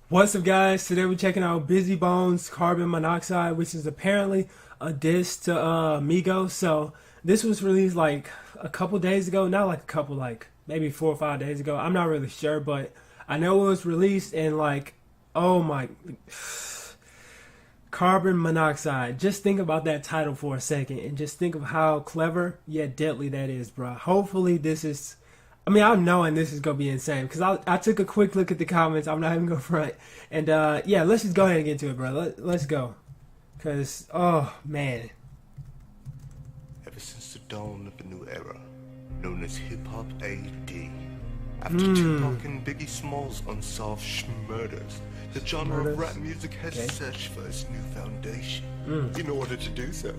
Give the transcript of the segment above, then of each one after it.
What's up, guys? Today we're checking out Bizzy Bone's Carbon Monoxide, which is apparently a diss to Migos. So this was released like a couple days ago, not like a couple, like maybe 4 or 5 days ago. I'm not really sure, but I know it was released and like, oh my, Carbon Monoxide. Just think about that title for a second and just think of how clever yet deadly that is, bro. Hopefully this is, I mean, I'm knowing this is going to be insane because I took a quick look at the comments. I'm not even going to front. And yeah, let's just go ahead and get to it, bro. Let's go. Because, oh, man. Ever since the dawn of a new era, known as hip-hop AD, after Tupac and Biggie Smalls' unsolved murders, the genre of rap music has searched for its new foundation. In order to do so,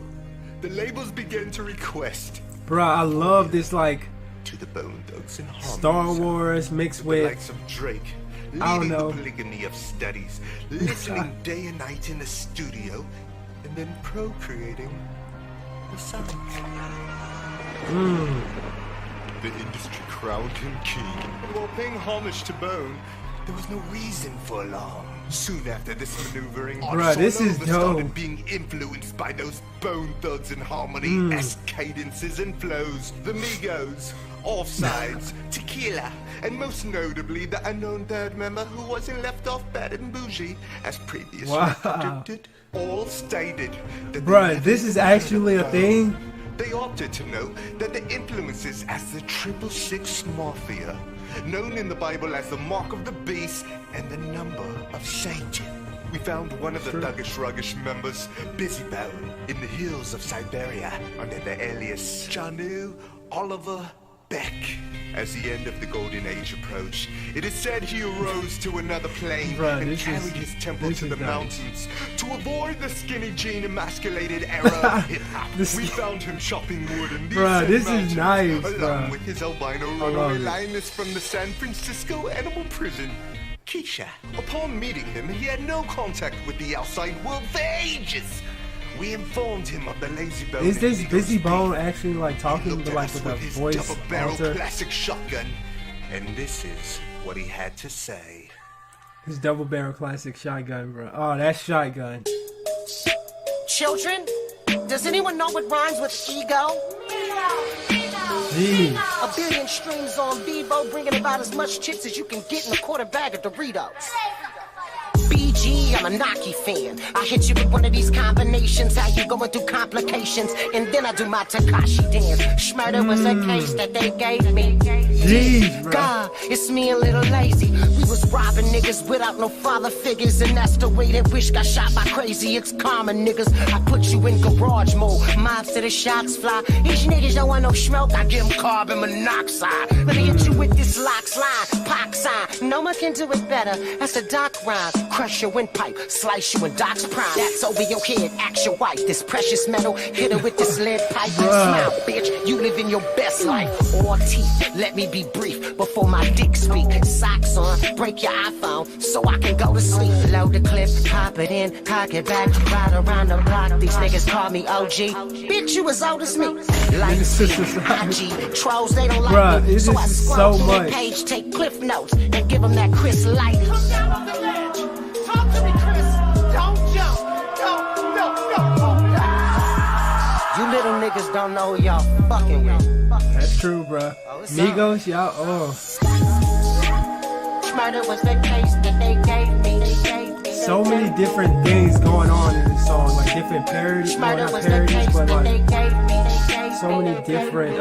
the labels began to request. Bro, I love this, like, to the Bone Thugs and Star Wars mixed with the likes of Drake, leading the polygamy of studies, listening day and night in the studio, and then procreating the sound. The industry crowned him king, and while paying homage to Bone, there was no reason for alarm. Soon after this maneuvering, this is dope. Started being influenced by those Bone Thugs and Harmony-esque cadences and flows. The Migos, Offsides, Tequila, and most notably the unknown third member who wasn't left off bad and bougie, as previously predicted, all stated that this is actually a thing. They opted to note that the influences as the 666 Mafia, known in the Bible as the mark of the beast and the number of Satan. We found one of the thuggish ruggish members, Bizzy Bone, in the hills of Siberia under the alias Janu Oliver Beck. As the end of the Golden Age approached, it is said he arose to another plane and carried his temple to the mountains. To avoid the skinny jean emasculated era of hip-hop, we found him chopping wood in these mountains, nice, along with his albino runaway lioness from the San Francisco animal prison, Keisha. Upon meeting him, he had no contact with the outside world for ages. We informed him of the lazy bone. Is this Bizzy Bone actually like talking to like with a voice double-barrel alter? classic shotgun, and this is what he had to say. His double barrel classic shotgun, bro. Oh, that shotgun. Children, does anyone know what rhymes with ego? Jeez. A billion streams on Vivo, bringing about as much chips as you can get in a quarter bag of Doritos. BG, I'm a Nike fan. I hit you with one of these combinations. How you going through complications? And then I do my Takashi dance. Schmurder was a case that they gave me. Jeez, bro. God, it's me a little lazy. We was robbing niggas without no father figures, and that's the way that wish got shot by crazy. It's common, niggas. I put you in garage mode. Mobs to the shots fly. These niggas don't want no smoke. I give them carbon monoxide. Let me hit you with this lock slide. Pox sign. No one can do it better. That's a doc rhyme. Crush your windpipe, slice you in Doc's prime. That's over your head, ask your wife. This precious metal, hit her with this lead pipe. Smile, bitch, you live in your best life. All teeth, let me be brief before my dick speak. Socks on, break your iPhone so I can go to sleep. Load the clip, pop it in, cock it back, ride around the block. These niggas call me OG. Bitch, you as old as me. Like IG, trolls, they don't like me. So I scroll through the page, take cliff notes, and give them that Chris Light. Come down off the ledge. Talk to me, Chris. Don't jump. You little niggas don't know who y'all fucking with. That's true, bro. Migos, y'all, Murder was the case that they gave me. So many different things going on in this song, like different parodies, well, not parodies, but like so many different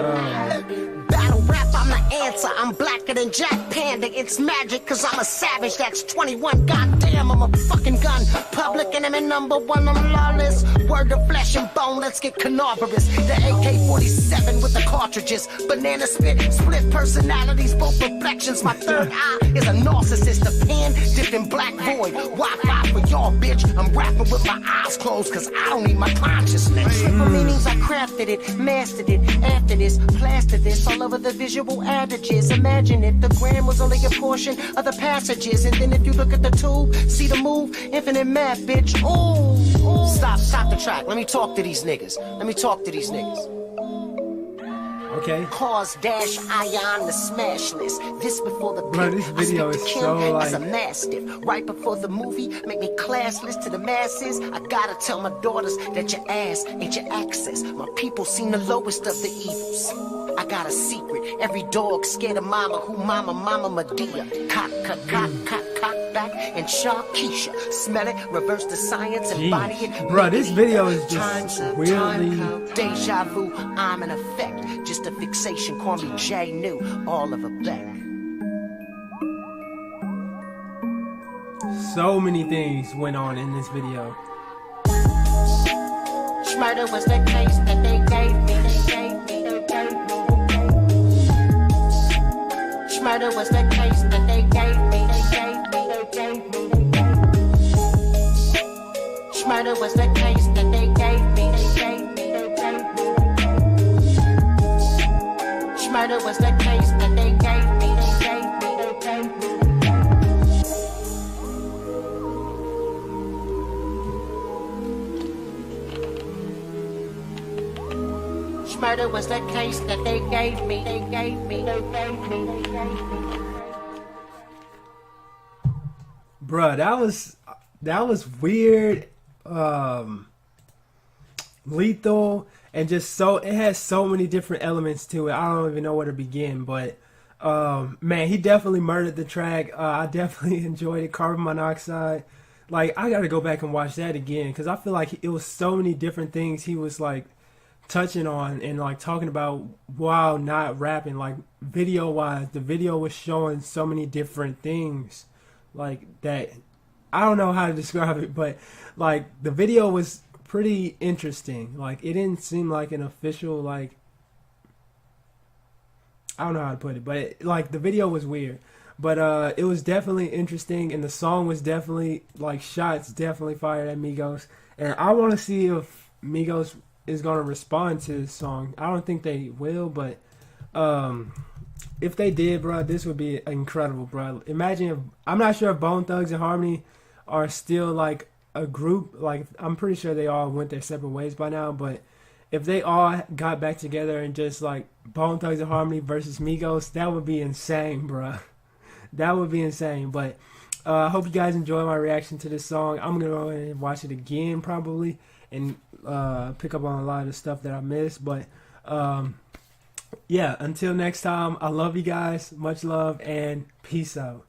battle rap, I'm the answer. I'm blacker than Jack Panda. It's magic cause I'm a savage. That's 21. Goddamn, I'm a fucking gun. Public enemy number one, I'm lawless. Word of flesh and bone, let's get cadaverous. The AK-47 with the cartridges. Banana spit, split personalities, both reflections. My third eye is a narcissist. A pen dipped in black void. Wi-Fi for y'all, bitch. I'm rapping with my eyes closed cause I don't need my consciousness. For meanings, I crafted it, mastered it. After this, plastered this all over the visual adages. Imagine it, the gram was only a portion of the passages. And then if you look at the tube, see the move, infinite math, bitch. Ooh. Stop the track. Let me talk to these niggas. Okay. Cars dash ion the smash list. This before the Bro, this video is so as a like mastiff. Right before the movie, make me classless to the masses. I gotta tell my daughters that your ass ain't your access. My people seen the lowest of the evils. I got a secret. Every dog scared of mama. Who mama Medea. Cock back and Sharkeisha. Smell it, reverse the science and body it. Bro, this video is just weirdly Deja vu, I'm in effect. Just a fixation, call me J New, all of a Beck. so many things went on in this video. Murder was the case that they gave me. Murder was the case that they gave me. Murder was the case that they gave me. Murder was the case that they gave me. Murder was the case that they gave me. Bruh, that was weird, lethal, and just so it has so many different elements to it. I don't even know where to begin, but man, he definitely murdered the track. I definitely enjoyed it. Carbon Monoxide, like I gotta go back and watch that again because I feel like it was so many different things he was like touching on and like talking about while not rapping. Like video wise, the video was showing so many different things like that. I don't know how to describe it, but like the video was pretty interesting. Like it didn't seem like an official, like, I don't know how to put it, but like the video was weird, but it was definitely interesting, and the song was definitely like shots definitely fired at Migos, and I want to see if Migos is gonna respond to this song. I don't think they will, but if they did, bro, this would be incredible, bro. Imagine if, I'm not sure if Bone Thugs and Harmony are still like a group. Like I'm pretty sure they all went their separate ways by now, but if they all got back together and just like Bone Thugs and Harmony versus Migos, that would be insane, bro. That would be insane. But I hope you guys enjoy my reaction to this song. I'm gonna go ahead and watch it again probably and pick up on a lot of the stuff that I missed. But yeah, until next time, I love you guys. Much love and peace out.